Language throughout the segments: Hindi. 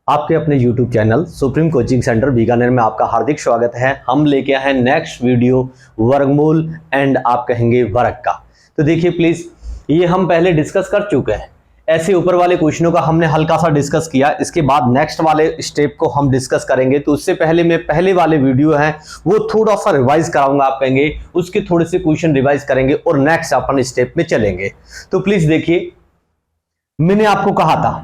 आपके अपने YouTube channel supreme coaching centre Bikaner में आपका हार्दिक स्वागत है। हम लेके आए हैं नेक्स्ट वीडियो वर्गमूल एंड आप कहेंगे वर्ग का। तो देखिए प्लीज, ये हम पहले डिस्कस कर चुके हैं। ऐसे ऊपर वाले क्वेश्चनों का हमने हल्का सा डिस्कस किया। इसके बाद नेक्स्ट वाले स्टेप को हम डिस्कस करेंगे। तो उससे पहले मैं पहले वाले वीडियो हैं वो थोड़ा सा रिवाइज कराऊंगा, आप कहेंगे उसके थोड़े से क्वेश्चन रिवाइज करेंगे और नेक्स्ट अपन स्टेप में चलेंगे। तो प्लीज देखिए, मैंने आपको कहा था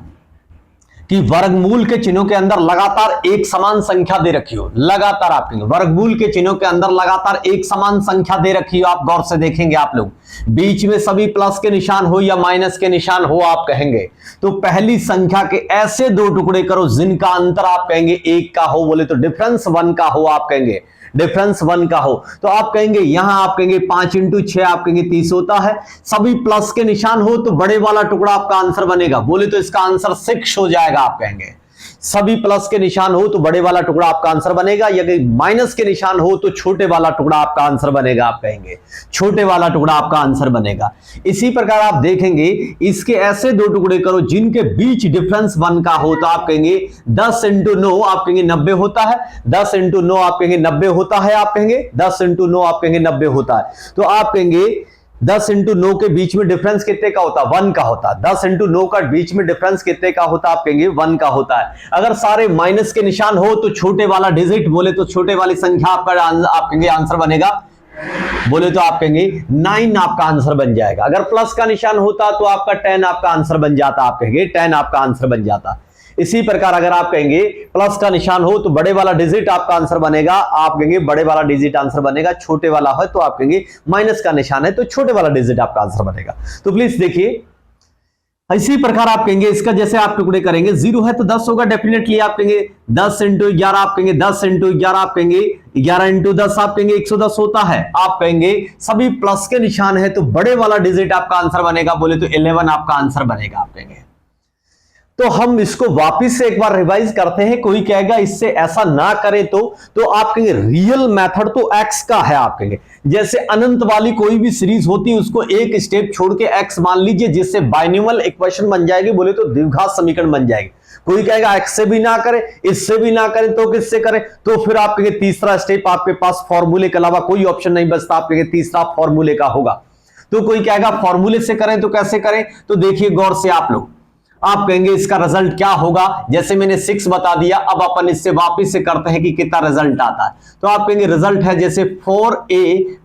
कि वर्गमूल के चिन्हों के अंदर लगातार एक समान संख्या दे रखी हो। लगातार आप कहेंगे वर्गमूल के चिन्हों के अंदर लगातार एक समान संख्या दे रखी हो। आप गौर से देखेंगे, आप लोग बीच में सभी प्लस के निशान हो या माइनस के निशान हो, आप कहेंगे तो पहली संख्या के ऐसे दो टुकड़े करो जिनका अंतर आप कहेंगे एक का हो, बोले तो डिफरेंस 1 का हो, आप कहेंगे डिफरेंस 1 का हो। तो आप कहेंगे यहां आप कहेंगे 5 × 6 आप कहेंगे 30 होता है। सभी प्लस के निशान हो तो बड़े वाला टुकड़ा आपका आंसर बनेगा, बोले तो इसका आंसर 6 हो जाएगा। आप कहेंगे सभी प्लस के निशान हो तो बड़े वाला टुकड़ा आपका आंसर बनेगा, यदि माइनस के निशान हो तो छोटे वाला टुकड़ा आपका आंसर बनेगा। आप कहेंगे छोटे वाला टुकड़ा आपका आंसर बनेगा। इसी प्रकार आप देखेंगे इसके ऐसे दो टुकड़े करो जिनके बीच डिफरेंस 1 का हो। तो आप कहेंगे 10 × 9 आप कहेंगे 90 होता है। 10 × 9 आप कहेंगे 90 होता है। आप कहेंगे 10 × 9 आप कहेंगे 90 होता है। तो आप कहेंगे 10 × 9 के बीच में डिफरेंस कितने का होता है? 1 का होता है। 10 × 9 का बीच में डिफरेंस कितने का होता है? आप कहेंगे 1 का होता है। अगर सारे माइनस के निशान हो तो छोटे वाला डिजिट, बोले तो छोटे वाली संख्या आपका आप कहेंगे आंसर बनेगा, बोले तो आप कहेंगे 9 आपका आंसर बन जाएगा। अगर प्लस का निशान होता तो आपका 10 आपका आंसर बन जाता। आप कहेंगे 10 आपका आंसर बन जाता। इसी प्रकार अगर आप कहेंगे प्लस का निशान हो तो बड़े वाला डिजिट आपका आंसर बनेगा। आप कहेंगे बड़े वाला डिजिट आंसर बनेगा। छोटे वाला है तो आप कहेंगे माइनस का निशान है तो छोटे वाला डिजिट आपका आंसर बनेगा। तो प्लीज देखिए, इसी प्रकार आप कहेंगे इसका जैसे आप टुकड़े करेंगे 0 है तो 10 होगा डेफिनेटली। आप कहेंगे 10 × 11 आप कहेंगे 10 × 11 आप कहेंगे 11 × 10 आप कहेंगे 110 होता है। आप कहेंगे सभी प्लस के निशान है तो बड़े वाला डिजिट आपका आंसर बनेगा, बोले तो 11 आपका आंसर बनेगा। आप कहेंगे तो हम इसको वापस से एक बार रिवाइज करते हैं। कोई कहेगा इससे ऐसा ना करें तो आप कहेंगे रियल मेथड तो x का है। आप कहेंगे जैसे अनंत वाली कोई भी सीरीज होती है उसको एक स्टेप छोड़ के x मान लीजिए, जिससे बाइनोमियल इक्वेशन बन जाएगी, बोले तो द्विघात समीकरण बन जाएगी। कोई कहेगा x से भी ना करें, इससे भी ना करें तो किससे करें? तो फिर आप कहेंगे तीसरा स्टेप आपके पास फॉर्मूले के अलावा कोई ऑप्शन नहीं बचता। आप कहेंगे तीसरा फॉर्मूले का होगा। तो कोई कहेगा फॉर्मूले से करें तो कैसे करें? तो देखिए गौर से आप लोग, आप कहेंगे इसका रिजल्ट क्या होगा। जैसे मैंने 6 बता दिया, अब अपन इससे वापस से करते हैं कि कितना रिजल्ट आता है। तो आप कहेंगे रिजल्ट है जैसे 4a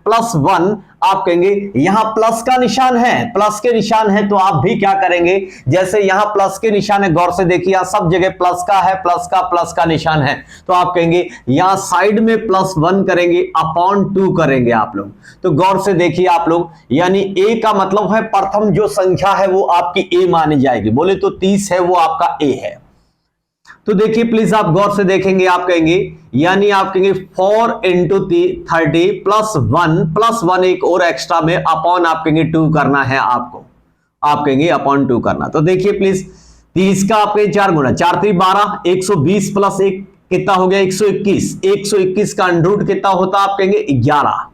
+ 1। आप कहेंगे यहां प्लस का निशान है, प्लस के निशान है तो आप भी क्या करेंगे, जैसे यहां प्लस के निशान है, गौर से देखिए यहां सब जगह प्लस का है, प्लस का निशान है। तो आप कहेंगे यहां साइड में +1 करेंगे अपॉन 2 करेंगे आप लोग। तो गौर से देखिए आप लोग, यानी a का मतलब है प्रथम जो संख्या है वो आपकी a मानी जाएगी, बोले तो 30 है वो आपका a है। तो देखिए प्लीज आप गौर से देखेंगे, आप कहेंगे यानी आप कहेंगे 4 × 30 + 1 एक और एक्स्ट्रा में अपॉन आप कहेंगे 2 करना है आपको। आप कहेंगे अपॉन 2 करना। तो देखिए प्लीज 30 का आपके 4 गुना 4 × 3 = 12, 120 + 1 कितना हो गया? 121। 121 का अंडरूट कितना होता? आप कहेंगे 11।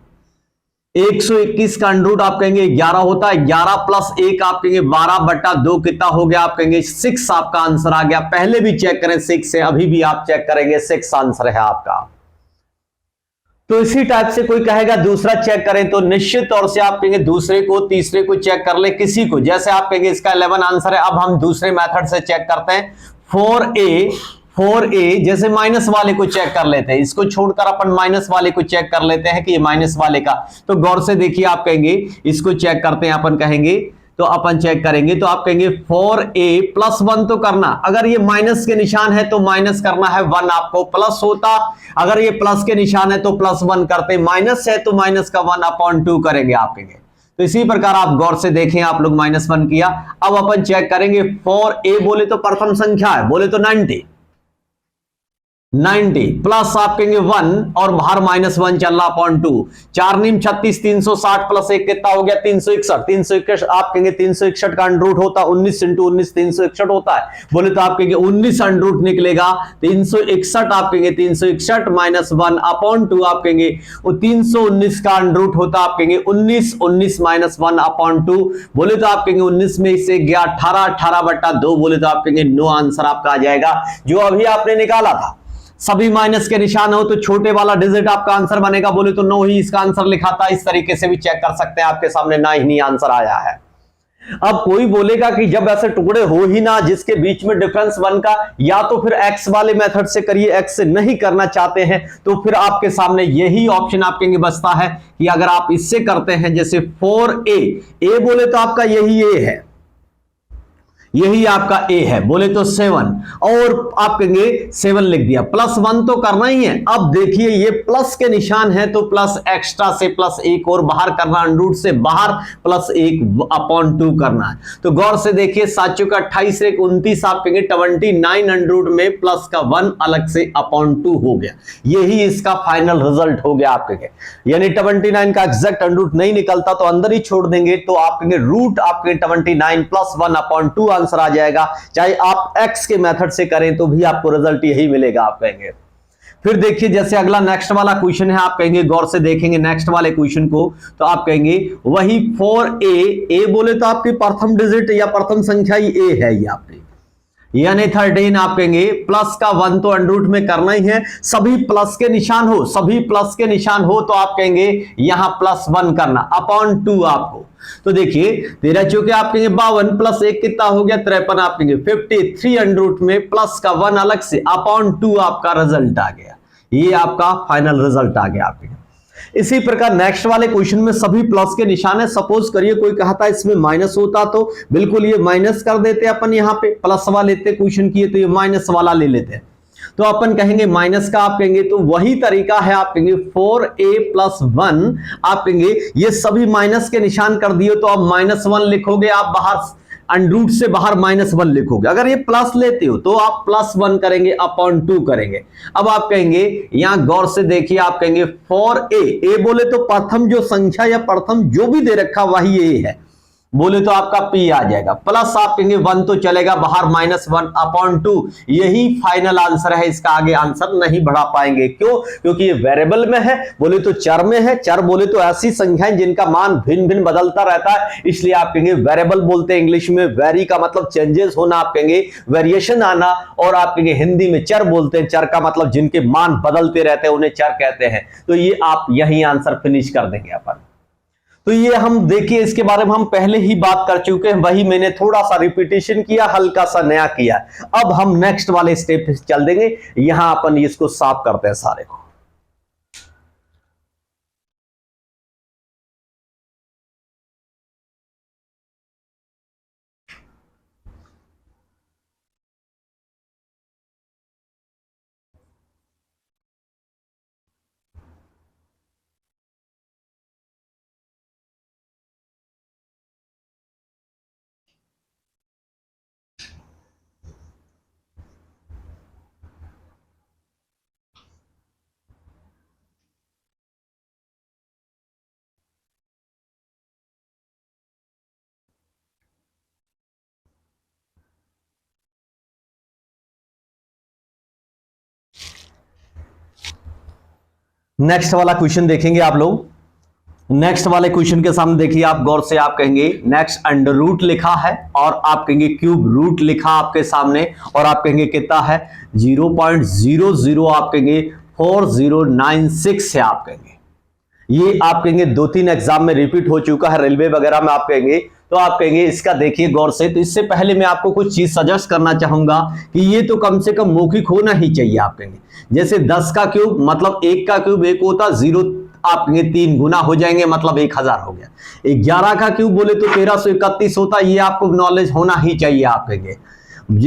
121 का अंडरूट आप कहेंगे 11 होता है। 11 + 1 आप कहेंगे 12/2 कितना हो गया? आप कहेंगे 6 आपका आंसर आ गया। पहले भी चेक करें 6 है, अभी भी आप चेक करेंगे 6 आंसर है आपका। तो इसी टाइप से कोई कहेगा दूसरा चेक करें तो निश्चित तौर से आप कहेंगे दूसरे को तीसरे को चेक कर ले किसी को। जैसे आप कहेंगे इसका 11 आंसर है। अब हम दूसरे मेथड से चेक करते हैं। 4a जैसे माइनस वाले को चेक कर लेते हैं, इसको छोड़कर अपन माइनस वाले को चेक कर लेते हैं कि ये माइनस वाले का। तो गौर से देखिए, आप कहेंगे इसको चेक करते हैं। अपन कहेंगे तो अपन चेक करेंगे तो आप कहेंगे 4a + 1 तो करना। अगर ये माइनस के निशान है तो माइनस करना है 1 आपको, प्लस होता। अगर ये प्लस के निशान है तो +1 करते, माइनस है तो माइनस का 1/2 करेंगे। आप कहेंगे तो इसी प्रकार आप गौर से देखें, आप लोग -1 किया। अब अपन चेक करेंगे 4a बोले तो प्रथम संख्या है, बोले तो 90। 90 प्लस आप कहेंगे 1 और बाहर -1 चल रहा अपॉन 2, 4 नीम 36, 360 प्लस 1 कितना हो गया 361, 361 आप कहेंगे 361 का अंडर रूट होता 19 इंटू 19 361 होता है, बोले तो आप कहेंगे 19 अंडर रूट निकलेगा 361, आप कहेंगे 361 माइनस 1 अपॉन 2 आप कहेंगे वो 319 का अंडर रूट होता आप कहेंगे 19, 19 माइनस 1 अपॉन 2, बोले तो आप कहेंगे 19 में से गया 18, 18/2, बोले तो आप कहेंगे नो आंसर आपका आ जाएगा जो अभी आपने निकाला था। सभी माइनस के निशान हो तो छोटे वाला डिजिट आपका आंसर बनेगा, बोले तो 9 ही इसका आंसर लिखा था। इस तरीके से भी चेक कर सकते हैं, आपके सामने ना ही नहीं आंसर आया है। अब कोई बोलेगा कि जब ऐसे टुकड़े हो ही ना जिसके बीच में डिफरेंस 1 का, या तो फिर एक्स वाले मेथड से करिए, एक्स से नहीं करना चाहते हैं तो फिर आपके सामने यही ऑप्शन आप कहेंगे बचता है कि अगर आप इससे करते हैं जैसे 4a बोले तो आपका यही a है, यही आपका a है, बोले तो 7 और आप कहेंगे 7 लिख दिया, +1 तो करना ही है। अब देखिए ये प्लस के निशान है तो प्लस एक्स्ट्रा से प्लस 1 और बाहर करना, अंडर रूट से बाहर +1 अपॉन 2 करना है। तो गौर से देखिए 7 का 28 1 29 आप कहेंगे 29 अंडर रूट में प्लस का 1 अलग से अपॉन 2 हो गया, यही इसका फाइनल रिजल्ट हो गया आपके, यानी 29 का एग्जैक्ट अंडर रूट नहीं निकलता तो अंदर ही छोड़ देंगे तो आप कहेंगे रूट आपके 29 + 1 अपॉन 2 आंसर आ जाएगा। चाहे आप x के मेथड से करें तो भी आपको रिजल्ट यही मिलेगा आप कहेंगे। फिर देखिए जैसे अगला नेक्स्ट वाला क्वेश्चन है, आप कहेंगे गौर से देखेंगे नेक्स्ट वाले क्वेश्चन को तो आप कहेंगे वही 4a बोले तो आपकी प्रथम डिजिट या प्रथम संख्या ही a है, ये आपकी यानी 13 आप कहेंगे प्लस का 1 तो अंडर रूट में करना ही है, सभी प्लस के निशान हो, सभी प्लस के निशान हो तो आप कहेंगे यहां +1 करना अपॉन 2 आपको। तो देखिए 13 चौके आप कहेंगे 52 प्लस 1 कितना हो गया 53, आप कहेंगे 53 अंडर रूट में प्लस का 1 अलग से अपॉन 2 आपका रिजल्ट आ गया, ये आपका फाइनल रिजल्ट आ गया आपके। इसी प्रकार नेक्स्ट वाले क्वेश्चन में सभी प्लस के निशान है, सपोज करिए कोई कहता है इसमें माइनस होता तो बिल्कुल ये माइनस कर देते अपन, यहाँ पे प्लस वाला लेते क्वेश्चन किए तो ये माइनस वाला ले लेते हैं, तो अपन कहेंगे माइनस का आप कहेंगे तो वही तरीका है, आप कहेंगे 4a + 1 आप कहेंगे ये सभी माइनस के निशान कर दिए तो आप -1 लिखोगे, आप बाहर अंडर रूट से बाहर -1 लिखोगे। अगर ये प्लस लेते हो तो आप +1 करेंगे अपॉन 2 करेंगे। अब आप कहेंगे यहां गौर से देखिए, आप कहेंगे 4a बोले तो प्रथम जो संख्या या प्रथम जो भी दे रखा वही a है, बोले तो आपका p आ जाएगा, प्लस आप कहेंगे 1 तो चलेगा बाहर -1 अपॉन 2, यही फाइनल आंसर है, इसका आगे आंसर नहीं बढ़ा पाएंगे। क्यों? क्योंकि ये वेरिएबल में है, बोले तो चर में है, चर बोले तो ऐसी संख्याएं जिनका मान भिन्न भिन्न बदलता रहता है, इसलिए आप कहेंगे वेरिएबल बोलते हैं इंग्लिश में, वेरी का मतलब चेंजेस होना, आप कहेंगे वेरिएशन आना, और आप कहेंगे हिंदी में चर बोलते हैं, चर का मतलब जिनके मान बदलते रहते हैं उन्हें चर कहते हैं। तो ये आप यही आंसर फिनिश कर देंगे अपन। तो ये हम देखिए इसके बारे में हम पहले ही बात कर चुके हैं, वही मैंने थोड़ा सा रिपीटेशन किया, हल्का सा नया किया। अब हम नेक्स्ट वाले स्टेप पे चल देंगे, यहां अपन इसको साफ करते हैं सारे को। नेक्स्ट वाला क्वेश्चन देखेंगे आप लोग। नेक्स्ट वाले क्वेश्चन के सामने देखिए आप गौर से, आप कहेंगे नेक्स्ट अंडर रूट लिखा है और आप कहेंगे क्यूब रूट लिखा आपके सामने, और आप कहेंगे कितना है 0.00 आप कहेंगे 4096 है, आप कहेंगे ये आप कहेंगे 2-3 एग्जाम में रिपीट हो चुका है, रेलवे वगैरह में आप कहेंगे। तो आप कहेंगे इसका देखिए गौर से, तो इससे पहले मैं आपको कुछ चीज सजेस्ट करना चाहूंगा कि ये तो कम से कम मौखिक होना ही चाहिए। आप कहेंगे जैसे 10 का क्यूब मतलब 1 का क्यूब 1 होता, 0 आप कहेंगे 3 गुना हो जाएंगे मतलब 1000 हो गया। 11 का क्यूब बोले तो 1331 होता, ये आपको नॉलेज होना ही चाहिए आप कहेंगे।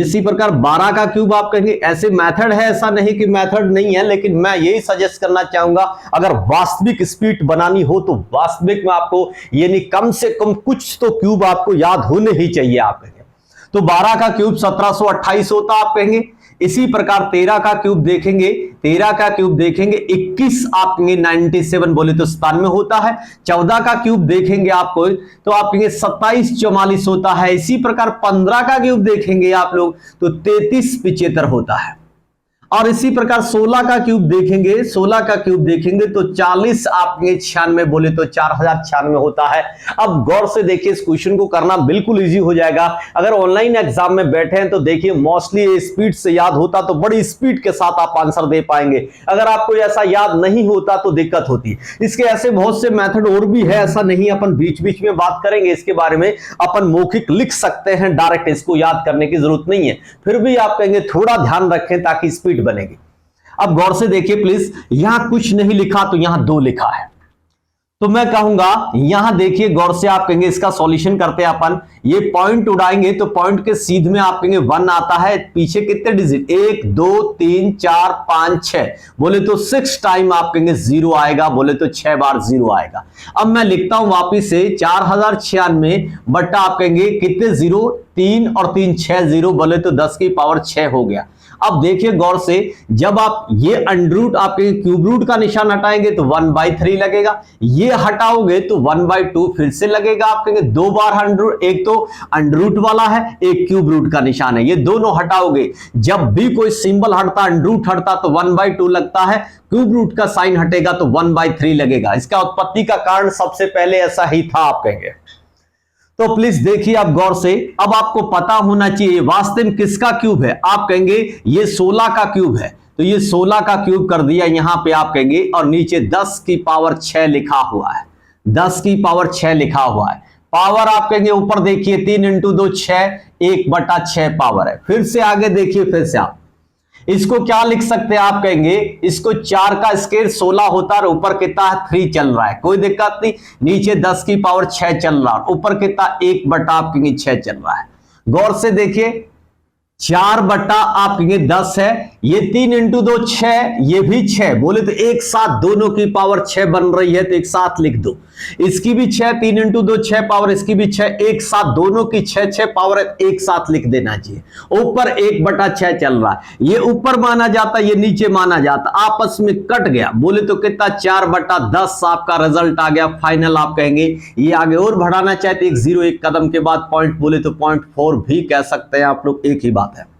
इसी प्रकार 12 का क्यूब आप कहेंगे, ऐसे मेथड है, ऐसा नहीं कि मेथड नहीं है, लेकिन मैं यही सजेस्ट करना चाहूंगा अगर वास्तविक स्पीड बनानी हो तो वास्तविक में आपको यानी कम से कम कुछ तो क्यूब आपको याद होने ही चाहिए आप कहेंगे। तो 12 का क्यूब 1728 होता आप कहेंगे। इसी प्रकार 13 का क्यूब देखेंगे, 13 का क्यूब देखेंगे 21 आप कहेंगे 97 बोले तो 97 होता है। 14 का क्यूब देखेंगे आपको तो आप कहेंगे 2744 होता है। इसी प्रकार 15 का क्यूब देखेंगे आप लोग तो 3375 होता है। और इसी प्रकार 16 का क्यूब देखेंगे, 16 का क्यूब देखेंगे तो 40 आपके 96 बोले तो 4096 होता है। अब गौर से देखिए, इस क्वेश्चन को करना बिल्कुल इजी हो जाएगा। अगर ऑनलाइन एग्जाम में बैठे हैं तो देखिए मोस्टली स्पीड से याद होता तो बड़ी स्पीड के साथ आप आंसर दे पाएंगे। अगर आपको ऐसा याद नहीं होता तो दिक्कत होती है। इसके ऐसे बहुत से मेथड और भी है, ऐसा नहीं अपन बीच बीच में बात करेंगे इसके बारे में। अपन मौखिक लिख सकते हैं डायरेक्ट, इसको याद करने की जरूरत नहीं है। फिर भी आप कहेंगे थोड़ा ध्यान रखें ताकि स्पीड बनेगी। अब गौर से देखिए प्लीज, यहां कुछ नहीं लिखा तो यहां 2 लिखा है, तो मैं कहूंगा यहां देखिए गौर से आप कहेंगे इसका सॉल्यूशन करते हैं अपन। ये पॉइंट उड़ाएंगे तो पॉइंट के सीध में आप कहेंगे 1 आता है। पीछे कितने डिजिट 1 2 3 4 5 6 बोले तो 6 टाइम आप कहेंगे 0 आएगा, बोले तो 6 बार 0 आएगा। अब मैं लिखता हूं वापिस से 4096 बट्टा आप कहेंगे कितने 0 3 और 3 6 0 बोले तो 10 की पावर 6 हो गया। अब देखिए गौर से, जब आप ये अंडर रूट आपके क्यूब रूट का निशान हटाएंगे तो 1/3 लगेगा, ये हटाओगे तो 1/2 फिर से लगेगा। आप कहेंगे 2 बार अंडर रूट, एक तो अंडर रूट वाला है एक क्यूब रूट का निशान है, ये दोनों हटाओगे। जब भी कोई सिंबल हटता अंडर रूट हटता तो 1/2 लगता है, क्यूब रूट का साइन हटेगा तो 1/3 लगेगा। इसका उत्पत्ति का कारण सबसे पहले ऐसा ही था आप कहेंगे। तो प्लीज देखिए आप गौर से, अब आपको पता होना चाहिए वास्तव में किसका क्यूब है। आप कहेंगे ये 16 का क्यूब है, तो ये 16 का क्यूब कर दिया यहां पे आप कहेंगे, और नीचे 10 की पावर 6 लिखा हुआ है, 10 की पावर 6 लिखा हुआ है। पावर आप कहेंगे ऊपर देखिए 3 × 2 6, 1/6 पावर है। फिर से आगे देखिए, फिर से आप इसको क्या लिख सकते हैं, आप कहेंगे इसको 4 का स्क्वायर 16 होता है, ऊपर कितना 3 चल रहा है, कोई दिक्कत नहीं। नीचे 10 की पावर 6 चल रहा है, ऊपर कितना 1/6 चल रहा है। गौर से देखिए 4/10 है, ये 3 × 2 6, ये भी 6 बोले तो एक साथ दोनों की पावर 6 बन रही है, तो एक साथ लिख दो। इसकी भी 6, 3 × 2 6 पावर, इसकी भी 6, एक साथ दोनों की 6 पावर एक साथ लिख देना चाहिए। ऊपर 1/6 चल रहा है, ये ऊपर माना जाता, ये नीचे माना जाता, आपस में कट गया, बोले तो कितना 4/10 आपका रिजल्ट आ गया फाइनल। आप कहेंगे ये आगे और बढ़ाना चाहते 1 0 1 कदम के बाद पॉइंट, बोले तो 0.4 भी कह सकते हैं आप लोग, एक ही बात है।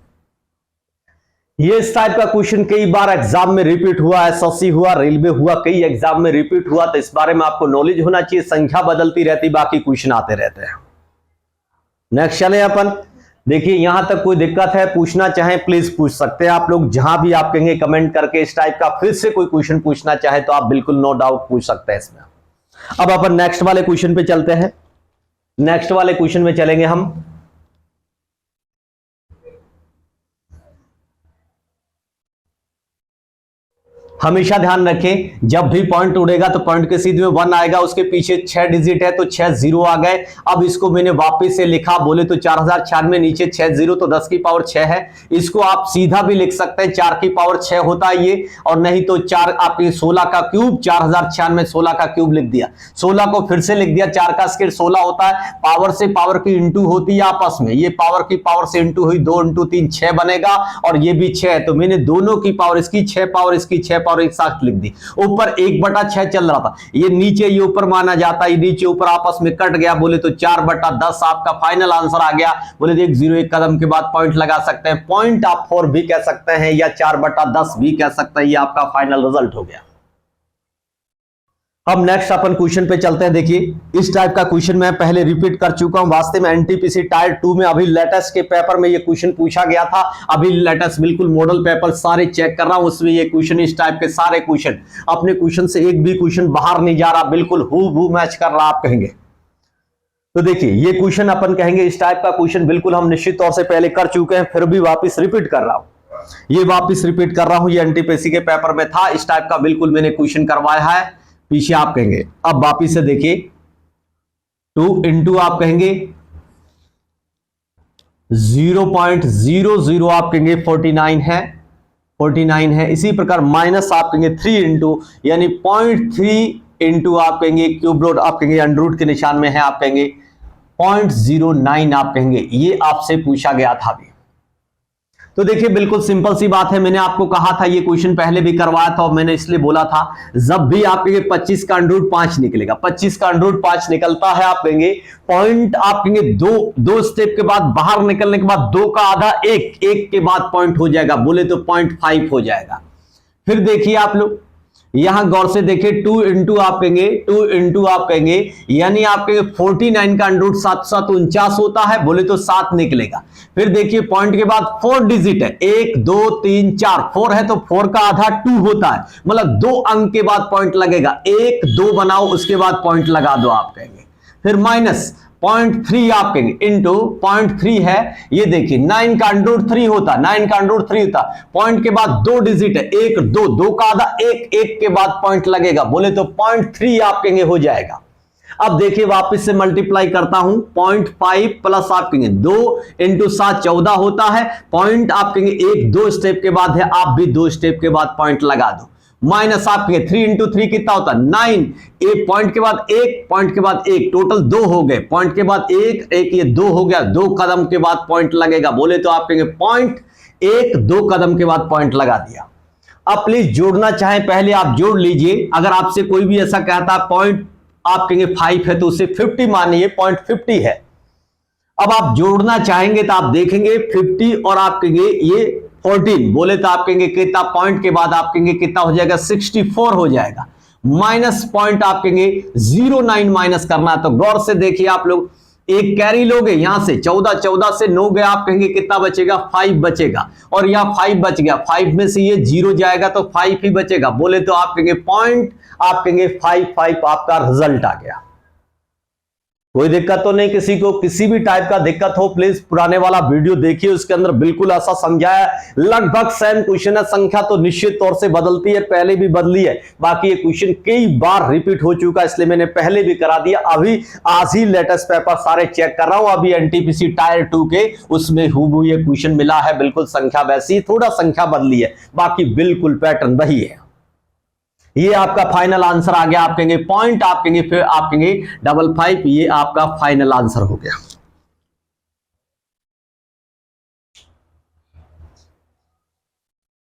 ये इस टाइप का क्वेश्चन कई बार एग्जाम में रिपीट हुआ, एसएससी हुआ, रेलवे हुआ, कई एग्जाम में रिपीट हुआ, तो इस बारे में आपको नॉलेज होना चाहिए। संख्या बदलती रहती, बाकी क्वेश्चन आते रहते हैं। नेक्स्ट चले अपन, देखिए यहां तक कोई दिक्कत है, पूछना चाहें प्लीज पूछ सकते हैं आप लोग, जहां भी आप कहेंगे कमेंट करके इस टाइप का फिर से कोई क्वेश्चन पूछना चाहे तो आप बिल्कुल नो डाउट पूछ सकते हैं इसमें। अब अपन नेक्स्ट वाले क्वेश्चन पे चलते हैं। नेक्स्ट वाले क्वेश्चन में चलेंगे हम। हमेशा ध्यान रखें, जब भी पॉइंट उड़ेगा तो पॉइंट के सीधे में 1 आएगा, उसके पीछे 6 डिजिट है तो 6 0 आ गए। अब इसको मैंने वापस से लिखा, बोले तो 4096, नीचे 6 0 तो 10 की पावर 6 है। इसको आप सीधा भी लिख सकते हैं, 4 की पावर 6 होता है ये, और नहीं तो 4 आपके 16 का क्यूब, 4096 16 का क्यूब लिख दिया। 16 को फिर से लिख दिया, 4 का स्क्वायर 16 होता है, पावर से पावर की इंटू होती है आपस में, ये पावर की पावर से इंटू हुई, 2 × 3 6 बनेगा, और ये भी 6 है, तो मैंने दोनों की पावर, इसकी 6 पावर इसकी 6 पावर एक साथ लिख दी। ऊपर 1/6 चल रहा था, ये नीचे ये ऊपर माना जाता है, ये नीचे ऊपर आपस में कट गया, बोले तो 4/10 आपका फाइनल आंसर आ गया। बोले तो 1 0 1 कदम के बाद पॉइंट लगा सकते हैं, पॉइंट आप 4 भी कह सकते हैं या 4/10 भी कह सकते हैं, ये आपका फाइनल रिजल्ट हो गया। अब नेक्स्ट अपन क्वेश्चन पे चलते हैं। देखिए इस टाइप का क्वेश्चन मैं पहले रिपीट कर चुका हूं, वास्तव में एनटीपीसी टायर 2 में अभी लेटेस्ट के पेपर में ये क्वेश्चन पूछा गया था। अभी लेटेस्ट बिल्कुल मॉडल पेपर सारे चेक कर रहा हूं, उसमें ये क्वेश्चन, इस टाइप के सारे क्वेश्चन, अपने क्वेश्चन से एक भी क्वेश्चन बाहर नहीं जा रहा, बिल्कुल हूबहू मैच कर रहा आप कहेंगे। तो देखिए ये क्वेश्चन अपन कहेंगे इस टाइप का क्वेश्चन बिल्कुल हम निश्चित तौर से पहले कर चुके हैं, फिर भी वापिस रिपीट कर रहा हूं, ये वापिस रिपीट कर रहा हूं। ये एनटीपीसी के पेपर में था, इस टाइप का बिल्कुल मैंने क्वेश्चन करवाया है पीछे आप कहेंगे। अब वापिस से देखिए 2 × आप कहेंगे 0.00 आप कहेंगे 49 है, 49 है। इसी प्रकार माइनस आप कहेंगे 3 × यानी 0.3 × आप कहेंगे क्यूब रूट, आप कहेंगे अंडर रूट के निशान में है, आप कहेंगे 0.09 आप कहेंगे, ये आपसे पूछा गया था अभी। तो देखिए बिल्कुल सिंपल सी बात है, मैंने आपको कहा था, ये क्वेश्चन पहले भी करवाया था और मैंने इसलिए बोला था जब भी आप कहेंगे 25 का अंडर रूट 5 निकलेगा, 25 का अंडर रूट 5 निकलता है, आप कहेंगे पॉइंट, आप कहेंगे दो स्टेप के बाद बाहर निकलने के बाद 2 का आधा 1, 1 के बाद पॉइंट हो जाएगा, बोले तो 0.5 हो जाएगा। फिर देखिए आप लोग यहां गौर से देखिए 2 इंटू आप कहेंगे यानी आप कहेंगे 49 का अंडर रूट 7 7 49 होता है, बोले तो 7 निकलेगा। फिर देखिए पॉइंट के बाद 4 डिजिट है, 1 2 3 4, 4 है तो 4 का आधा 2 होता है, मतलब 2 अंक के बाद पॉइंट लगेगा, 1 2 बनाओ उसके बाद पॉइंट लगा दो आप कहेंगे। फिर माइनस 0.3 आप कहेंगे इंटू 0.3 है, ये देखिए 9 का अंडर रूट 3 होता, 9 का अंडर रूट 3 होता, पॉइंट के बाद 2 डिजिट है, 1 2, 2 का आधा 1, 1 के बाद पॉइंट लगेगा, बोले तो 0.3 आप कहेंगे हो जाएगा। अब देखिए वापस से मल्टीप्लाई करता हूं, 0.5 प्लस आप कहेंगे 2 इंटू 7 14 होता है, पॉइंट आप कहेंगे 1 2 स्टेप के बाद है, आप भी 2 स्टेप के बाद पॉइंट लगा दो। माइनस आपके 3 इंटू 3 कितना होता है 9, एक पॉइंट के बाद 1, पॉइंट के बाद 1, टोटल 2 हो गए, पॉइंट के बाद 1 1, ये 2 हो गया, 2 कदम के बाद पॉइंट लगेगा, बोले तो आप कहेंगे पॉइंट 1 2 कदम के बाद पॉइंट लगा दिया। अब प्लीज जोड़ना चाहें पहले आप जोड़ लीजिए, अगर आपसे कोई भी ऐसा कहता है पॉइंट आप कहेंगे 5 है तो उसे 50 मानिए, पॉइंट 50 है। अब आप जोड़ना चाहेंगे तो आप देखेंगे 50 और आप कहेंगे ये 14, बोले तो आप कहेंगे कितना, पॉइंट के बाद आप कहेंगे कितना हो जाएगा 64 हो जाएगा, माइनस पॉइंट आप कहेंगे 09 माइनस करना है, तो गौर से देखिए आप लोग, एक कैरी लोगे यहां से 14 14 से 9 गया, आप कहेंगे कितना बचेगा 5 बचेगा, और यहां 5 बच गया, 5 में से ये 0 जाएगा तो 5 ही बचेगा, बोले तो आप कहेंगे पॉइंट आप कहेंगे 5 आपका रिजल्ट आ गया। कोई दिक्कत तो नहीं, किसी को किसी भी टाइप का दिक्कत हो प्लीज पुराने वाला वीडियो देखिए, उसके अंदर बिल्कुल ऐसा समझाया, लगभग सेम क्वेश्चन है, संख्या तो निश्चित तौर से बदलती है, पहले भी बदली है, बाकी ये क्वेश्चन कई बार रिपीट हो चुका है, इसलिए मैंने पहले भी करा दिया, अभी आज ही लेटेस्ट पेपर सारे चेक कर रहा हूं, अभी एनटीपीसी टायर 2 के उसमें हूबहू ये क्वेश्चन मिला है, बिल्कुल संख्या वैसी, थोड़ा संख्या बदली है, बाकी बिल्कुल पैटर्न वही है। ये आपका फाइनल आंसर आ गया, आप कहेंगे पॉइंट, आप कहेंगे फिर आप कहेंगे 55, ये आपका फाइनल आंसर हो गया।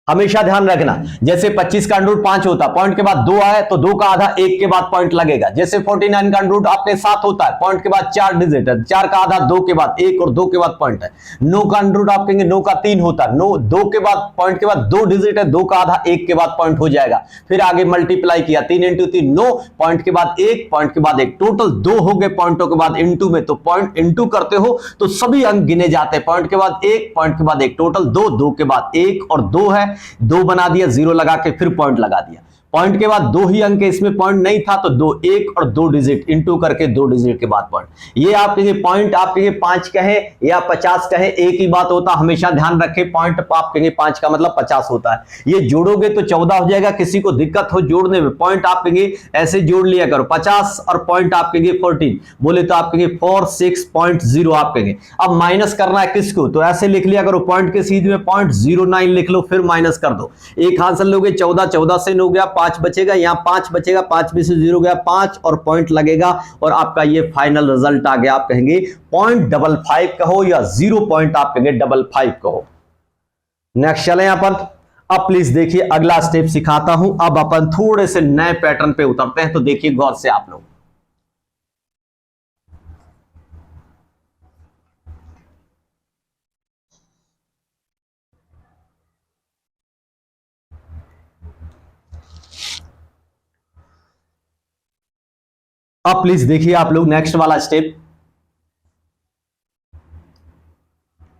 हमेशा ध्यान रखना, जैसे 25 का अंडर रूट 5 होता है, पॉइंट के बाद 2 आए तो 2 का आधा 1 के बाद पॉइंट लगेगा, जैसे 49 का अंडर रूट आपके 7 होता है, पॉइंट के बाद 4 डिजिट है, 4 का आधा 2 के बाद 1 और 2 के बाद पॉइंट है। 9 का अंडर रूट आप कहेंगे 9 का 3 होता है, 9 2 के बाद पॉइंट के बाद 2 डिजिट है, 2 का आधा 1 के बाद पॉइंट हो जाएगा, फिर आगे मल्टीप्लाई किया 3 इंटू 3 9, पॉइंट के बाद 1, पॉइंट के बाद 1, टोटल 2 हो गए पॉइंटों के बाद इंटू में, तो पॉइंट इंटू करते हो तो सभी अंक गिने जाते हैं, पॉइंट के बाद 1, पॉइंट के बाद 1, टोटल 2, 2 के बाद 1 और 2 है, 2 बना दिया, 0 लगा के फिर पॉइंट लगा दिया, पॉइंट के बाद 2 ही अंक, इसमें पॉइंट नहीं था तो 2 1 और 2 डिजिट इंटू करके 2 डिजिट के बाद पॉइंट, ये आप कहेंगे पॉइंट आप कहेंगे 5 कहें या 50 कहें एक ही बात होता, हमेशा ध्यान रखें, पॉइंट आप कहेंगे 5 का मतलब 50 होता है, ये जोड़ोगे तो 14 हो जाएगा, किसी को दिक्कत हो जोड़ने में, पॉइंट आप कहेंगे ऐसे जोड़ लिया करो 50 और पॉइंट आप कहेंगे 14, बोले तो आप कहेंगे 46.0 आप कहेंगे। अब माइनस करना है किसको, तो ऐसे लिख लिया करो, पॉइंट के सीधे में 0.09 लिख लो, फिर माइनस कर दो, एक हाथ से लोगे 14, 14 से 9 गया, 5 बचेगा, यहां 5 बचेगा, 5 में से 0 गया 5 और पॉइंट लगेगा, और आपका ये फाइनल रिजल्ट आ गया, आप कहेंगे 0.55 कहो या 0 पॉइंट आप कहेंगे 55 कहो। नेक्स्ट चलें अपन, अब प्लीज देखिए अगला स्टेप सिखाता हूं, अब अपन थोड़े से नए पैटर्न पे उतरते हैं, तो देखिए गौर से आप लोग, अब प्लीज देखिए आप लोग नेक्स्ट वाला स्टेप,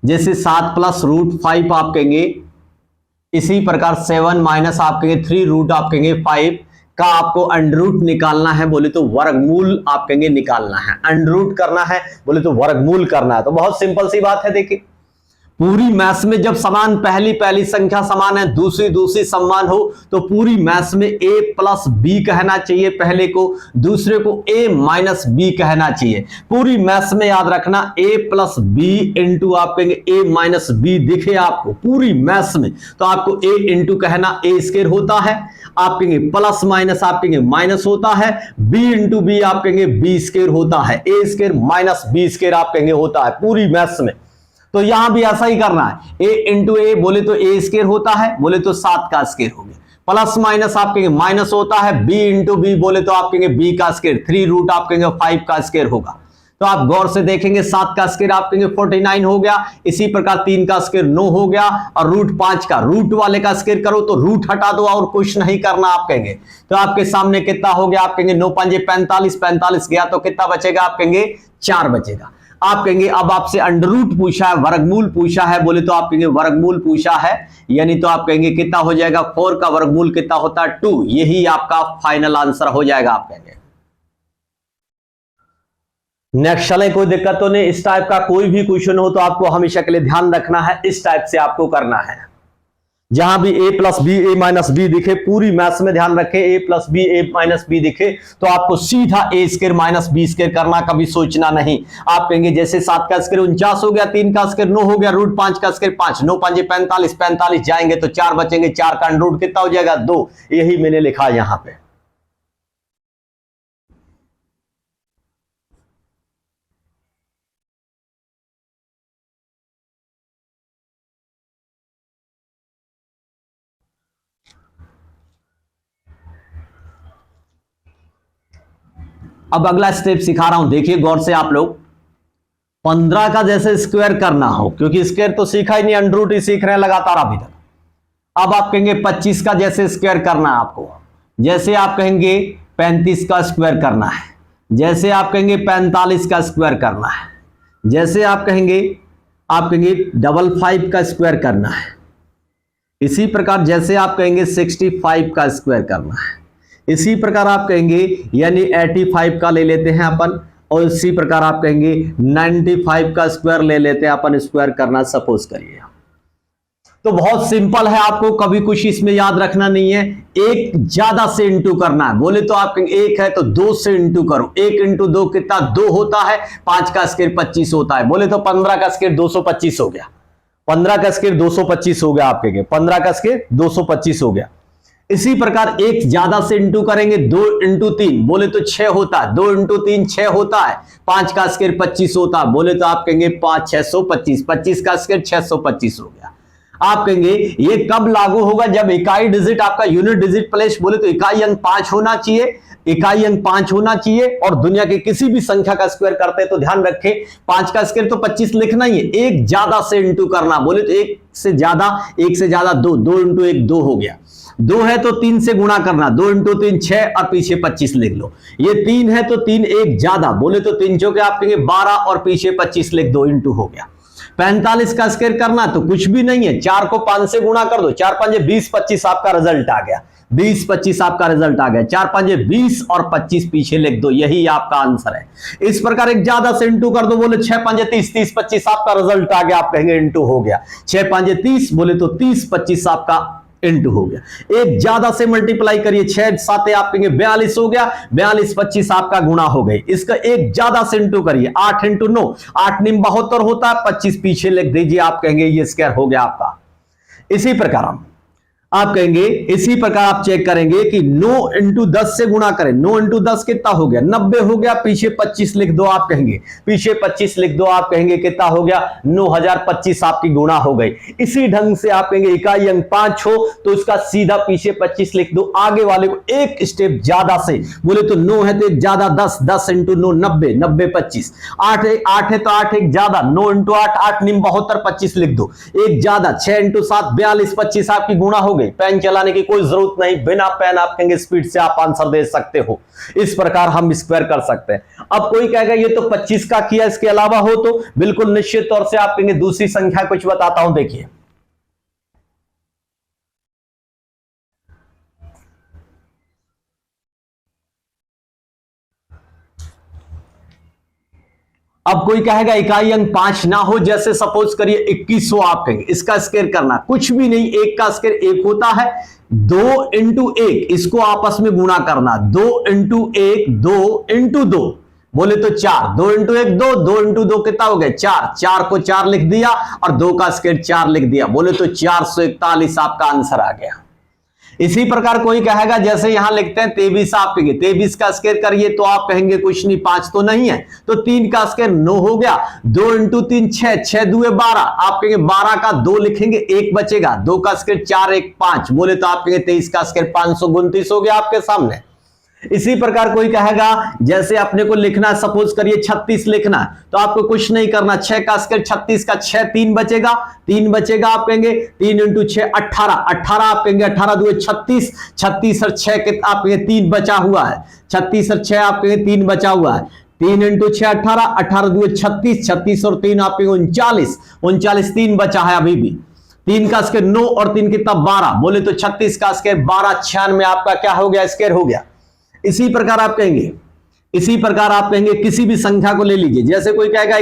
जैसे 7 प्लस रूट 5 आप कहेंगे, इसी प्रकार 7 माइनस आप कहेंगे 3 रूट आप कहेंगे 5 का आपको अंडर रूट निकालना है, बोले तो वर्गमूल आप कहेंगे निकालना है, अंडर रूट करना है बोले तो वर्गमूल करना है, तो बहुत सिंपल सी बात है। देखिए पूरी मैथ्स में जब समान पहली पहली संख्या समान है, दूसरी दूसरी समान हो, तो पूरी मैथ्स में a प्लस बी कहना चाहिए पहले को, दूसरे को a माइनस बी कहना चाहिए। पूरी मैथ्स में याद रखना a प्लस बी इंटू आप कहेंगे a माइनस बी दिखे आपको पूरी मैथ्स में, तो आपको a इंटू कहना a स्क्वायर होता है, आप कहेंगे प्लस माइनस आप कहेंगे माइनस होता है, b इंटू बी आप कहेंगे b स्क्वायर होता है, a square minus b square आप कहेंगे होता है पूरी मैथ्स में। तो यहां भी ऐसा ही करना है, a इंटू ए बोले तो a स्क्वायर होता है, बोले तो 7 का स्क्वायर हो गया, प्लस माइनस आप कहेंगे माइनस होता है, b इंटू बी बोले तो आप कहेंगे b का स्क्वायर, 3 रूट आप कहेंगे 5 का स्क्वायर होगा। तो आप गौर से देखेंगे 7 का स्क्वायर आप कहेंगे 49 हो गया, इसी प्रकार 3 का स्क्वायर 9 हो गया, और रूट 5 का रूट वाले का स्क्वायर करो तो रूट हटा दो और कुछ नहीं करना आप कहेंगे। तो आपके सामने कितना हो गया, आप कहेंगे 9 पंजे 45, 45 गया तो कितना बचेगा, आप कहेंगे 4 बचेगा। आप कहेंगे अब आपसे अंडर रूट पूछा है, वर्गमूल पूछा है, बोले तो आप कहेंगे वर्गमूल पूछा है, यानी तो आप कहेंगे कितना हो जाएगा, 4 का वर्गमूल कितना होता है 2, यही आपका फाइनल आंसर हो जाएगा आप कहेंगे। नेक्स्ट चले, कोई दिक्कत तो नहीं। इस टाइप का कोई भी क्वेश्चन हो तो आपको हमेशा के लिए ध्यान रखना है, इस टाइप से आपको करना है, जहां भी a plus b a minus b दिखे, पूरी मैथ्स में ध्यान रखें a plus b a minus b दिखे तो आपको सीधा a square minus b square करना, कभी सोचना नहीं। आप कहेंगे जैसे 7 का स्क्वायर 49 हो गया, 3 का स्क्वायर 9 हो गया, रूट 5 का स्क्वायर 5, 9 5 45, 45 जाएंगे तो 4 बचेंगे, 4 का अंडर रूट कितना हो जाएगा 2, यही मैंने लिखा यहां पे। अब अगला स्टेप सिखा रहा हूं, देखिए गौर से आप लोग। 15 का जैसे स्क्वायर करना हो, क्योंकि स्क्वायर तो सीखा ही नहीं, अंडर रूट ही सीख रहे हैं लगातार अभी तक। अब आप कहेंगे 25 का जैसे स्क्वायर करना है आपको, जैसे आप कहेंगे 35 का स्क्वायर करना है, जैसे आप कहेंगे 45 का स्क्वायर करना है, जैसे आप कहेंगे डबल 5 का स्क्वायर करना है, इसी प्रकार जैसे आप कहेंगे 65 का स्क्वायर करना है, इसी प्रकार आप कहेंगे यानी 85 का ले लेते हैं अपन, और इसी प्रकार आप कहेंगे 95 का स्क्वायर ले लेते हैं अपन, स्क्वायर करना सपोज करिए। तो बहुत सिंपल है, आपको कभी कुछ इसमें याद रखना नहीं है, एक ज्यादा से इंटू करना है। बोले तो आप एक है तो 2 से इंटू करो, 1 इंटू 2 कितना 2 होता है, 5 का स्क्वायर 25 होता है, बोले तो 15 का स्क्वायर 225 हो गया, 15 का स्क्वायर 225 हो गया, आपके 15 का स्क्वायर 225 हो गया। इसी प्रकार एक ज्यादा से इंटू करेंगे, 2 इंटू 3 बोले तो 6 होता है, 2 इंटू 3 6 होता है, 5 का स्क्वायर 25 होता है, बोले तो आप कहेंगे 5 625, 25 का स्क्वायर 625 हो गया। आप कहेंगे ये कब लागू होगा, जब इकाई डिजिट आपका यूनिट डिजिट प्लेस, बोले तो इकाई अंक 5 होना चाहिए, इकाई अंक 5 होना चाहिए, और दुनिया की किसी भी संख्या का स्क्वायर करते हैं तो ध्यान रखें 5 का स्क्वायर तो 25 लिखना ही है, एक ज्यादा से इंटू करना, बोले तो एक से ज्यादा 2, 2 इंटू 1 2 हो गया, 2 है तो 3 से गुणा करना, 2 इंटू 3 6 और पीछे 25 लिख लो, ये 3 है तो 3 एक ज्यादा, बोले तो 3 चौके आप कहेंगे 12 और पीछे 25 लिख दो, इंटू हो गया। 45 का स्क्वायर करना तो कुछ भी नहीं है, 4 को 5 से गुणा कर दो, 4 5 20 25 आपका रिजल्ट आ गया, 20 25 आपका रिजल्ट आ गया, 4 5 20 और 25 पीछे लिख दो, यही आपका आंसर है। इस प्रकार एक ज्यादा से इंटू कर दो, बोले 6 5 30, 30 25 आपका रिजल्ट आ गया, आप कहेंगे इंटू हो गया, 6 5 30 बोले तो 30 25 आपका इंटू हो गया। एक ज्यादा से मल्टीप्लाई करिए, 6 7 आप कहेंगे 42 हो गया, 42 25 आपका गुणा हो गए। इसका एक ज्यादा से इंटू करिए, 8 इंटू 9, 8 9 72 होता है, 25 पीछे लिख दीजिए, आप कहेंगे ये स्क्वायर हो गया आपका। इसी प्रकार आप कहेंगे, इसी प्रकार आप चेक करेंगे कि 9 इंटू 10 से गुणा करें, 9 इंटू 10 कितना हो गया 90 हो गया, पीछे 25 लिख दो, आप कहेंगे पीछे 25 लिख दो, आप कहेंगे कितना हो गया 9025 आपकी गुणा हो गई। इसी ढंग से आप कहेंगे इकाई अंक 5 हो तो इसका सीधा पीछे 25 लिख दो, आगे वाले को एक स्टेप ज्यादा से, बोले तो 9 है तो एक ज्यादा 10, 10 इंटू 9 90, 90 25, 8 है तो 8 एक ज्यादा, 9 इंटू 8 8 9 72 25 लिख दो, एक ज्यादा 6 इंटू 7 42 25 आपकी गुणा हो गई। पेन चलाने की कोई जरूरत नहीं, बिना पेन आप कहेंगे स्पीड से आप आंसर दे सकते हो। इस प्रकार हम स्क्वायर कर सकते हैं। अब कोई कहेगा ये तो 25 का किया, इसके अलावा हो तो बिल्कुल निश्चित तौर से आप कहेंगे दूसरी संख्या कुछ बताता हूं, देखिए अब कोई कहेगा इकाई अंक 5 ना हो, जैसे सपोज करिए 2100 आप कहेंगे, इसका स्क्वायर करना कुछ भी नहीं, एक का स्क्वायर 1 होता है, 2 इंटू 1 इसको आपस में गुणा करना, 2 इंटू 1 2 इंटू 2 बोले तो 4, 2 इंटू 1 2, 2 इंटू 2 कितना हो गया 4, 4 को 4 लिख दिया और 2 का स्क्वायर 4 लिख दिया, बोले तो 441 आपका आंसर आ गया। इसी प्रकार कोई कहेगा जैसे यहां लिखते हैं 23 आप कहेंगे, 23 का स्क्वायर करिए तो आप कहेंगे कुछ नहीं, 5 तो नहीं है, तो 3 का स्क्वायर 9 हो गया, 2 इंटू 3 6, 6 2 12, आप कहेंगे 12 का 2 लिखेंगे 1 बचेगा, 2 का स्क्वायर 4 1 5, बोले तो आप कहेंगे 23 का स्क्वायर 529 हो गया आपके सामने। इसी प्रकार कोई कहेगा जैसे अपने को लिखना, सपोज करिए 36 लिखना, तो आपको कुछ नहीं करना, 6 का स्क्वायर 36 का 6 3 बचेगा, 3 बचेगा आप कहेंगे 3 इंटू 6 18, 18 आप कहेंगे 18 2 36, 36 और 6 के आप कहेंगे 3 बचा हुआ है, 36 और 6 आप कहेंगे 3 बचा हुआ है, 3 इंटू 6 18, 18 2 36, 36 और 3 आप कहेंगे 39, 39 3 बचा है अभी भी, 3 का स्क्वायर 9 और 3 कितना 12, बोले तो 36 का स्क्वायर 12 96 आपका क्या हो गया स्क्वायर हो गया। इसी प्रकार आप कहेंगे किसी भी संख्या को ले लीजिए, जैसे कोई कहेगा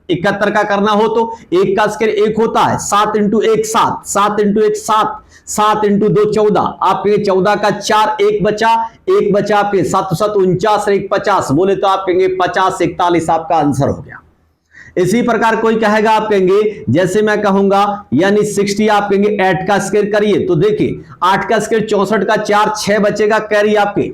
71 का करना हो तो 1 का स्क्वायर 1 होता है, 7 इंटू 1 7, 7 इंटू 1 7, 7 इंटू 2 14, आप कहेंगे 14 का 4 1 बचा, 1 बचा आपके 7 7 49 1 50, बोले तो आप कहेंगे 50 41 आपका आंसर हो गया। इसी प्रकार कोई कहेगा आप कहेंगे जैसे मैं कहूंगा यानी 60 आप कहेंगे 8 का स्क्वायर करिए, तो देखिए 8 का स्क्वायर 64 का 4 6 बचेगा कैरी आपके।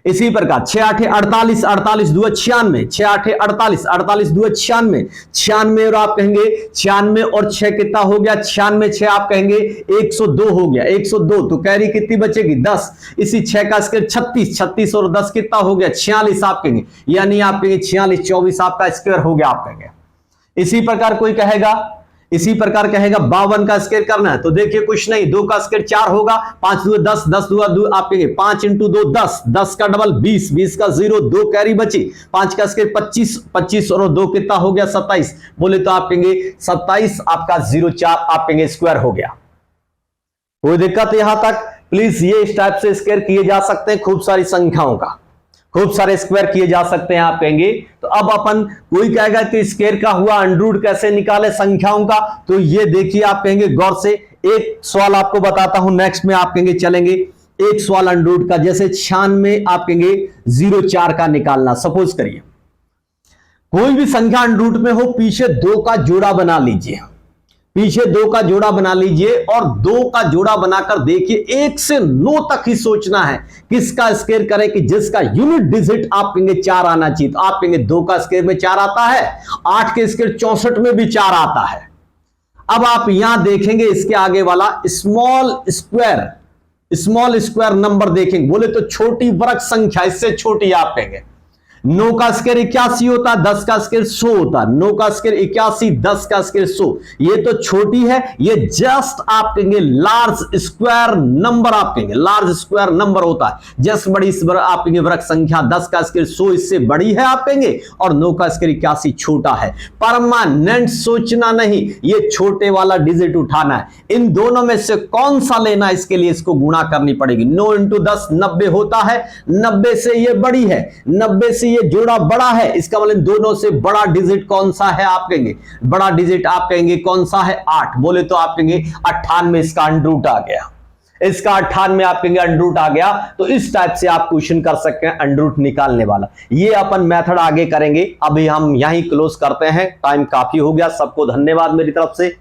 इसी प्रकार 6 8 48, 48 2 96, 6 8 48, 48 2 96, 96 और आप कहेंगे 96 और 6 कितना हो गया 96, 6 आप कहेंगे 102 हो गया, 102 तो कैरी कितनी बचेगी 10, इसी 6 का स्क्वायर 36, 36 और 10 कितना हो गया 46 आप कहेंगे, यानी आप कहेंगे 46 24 आपका स्क्वायर हो गया आप कहेंगे। इसी प्रकार कोई कहेगा 52 का स्क्वायर करना है, तो देखिए कुछ नहीं, 2 का स्क्वायर 4 होगा, 5 2 10, 10 2 आप कहेंगे 5 इंटू 2 10, 10 का डबल 20, 20 का 0 2 कैरी बची, 5 का स्क्वायर 25, 25 और 2 कितना हो गया 27, बोले तो आप कहेंगे 27 आपका 04 आप कहेंगे स्क्वायर हो गया। कोई दिक्कत यहां तक? प्लीज ये इस टाइप से स्क्वायर किए जा सकते हैं, खूब सारी संख्याओं का खूब सारे स्क्वायर किए जा सकते हैं आप कहेंगे। तो अब अपन कोई कहेगा कि स्क्वायर का हुआ अंडर कैसे निकाले संख्याओं का, तो ये देखिए आप कहेंगे गौर से, एक सवाल आपको बताता हूं, नेक्स्ट में आप कहेंगे चलेंगे एक सवाल अंडर का, जैसे 96 आप कहेंगे 04 का निकालना। सपोज करिए कोई भी संख्या अंडर में हो, पीछे 2 का जोड़ा बना लीजिए, पीछे 2 का जोड़ा बना लीजिए और 2 का जोड़ा बनाकर देखिए 1 से 9 तक ही सोचना है किसका स्क्वायर करें कि जिसका यूनिट डिजिट आप कहेंगे 4 आना चाहिए। तो आप कहेंगे 2 का स्क्वायर में 4 आता है, 8 के स्क्वायर 64 में भी 4 आता है। अब आप यहां देखेंगे इसके आगे वाला स्मॉल स्क्वायर नंबर देखेंगे, बोले तो छोटी वर्ग संख्या, इससे छोटी आप कहेंगे 9 का स्क्वायर 81 होता है, 10 का स्क्वायर 100 होता है, 9 का स्क्वायर 81, 10 का स्क्वायर 100, ये तो छोटी है, ये जस्ट आप कहेंगे लार्ज स्क्वायर नंबर आप कहेंगे, लार्ज स्क्वायर नंबर होता है जस्ट बड़ी आप कहेंगे वर्ग संख्या, 10 का स्क्वायर 100 इससे बड़ी है आप कहेंगे, और 9 का स्क्वायर 81 छोटा है। परमानेंट सोचना नहीं, ये छोटे वाला डिजिट उठाना है, इन दोनों में से कौन सा लेना, इसके लिए इसको गुणा करनी पड़ेगी। 9 इंटू 10 90 होता है, 90 से ये बड़ी है, 90 से ये जोड़ा बड़ा है, इसका मतलब दोनों से बड़ा डिजिट कौन सा है आप कहेंगे, बड़ा डिजिट आप कहेंगे कौन सा है 8, बोले तो आप कहेंगे 98 इसका अंडर आ गया, इसका 98 आप कहेंगे अंडर आ गया। तो इस टाइप से आप क्वेश्चन कर सकते हैं अंडर निकालने वाला। ये अपन मेथड आगे करेंगे, अभी हम यहीं क्लोज करते हैं, टाइम काफी हो गया। सबको धन्यवाद मेरी तरफ से।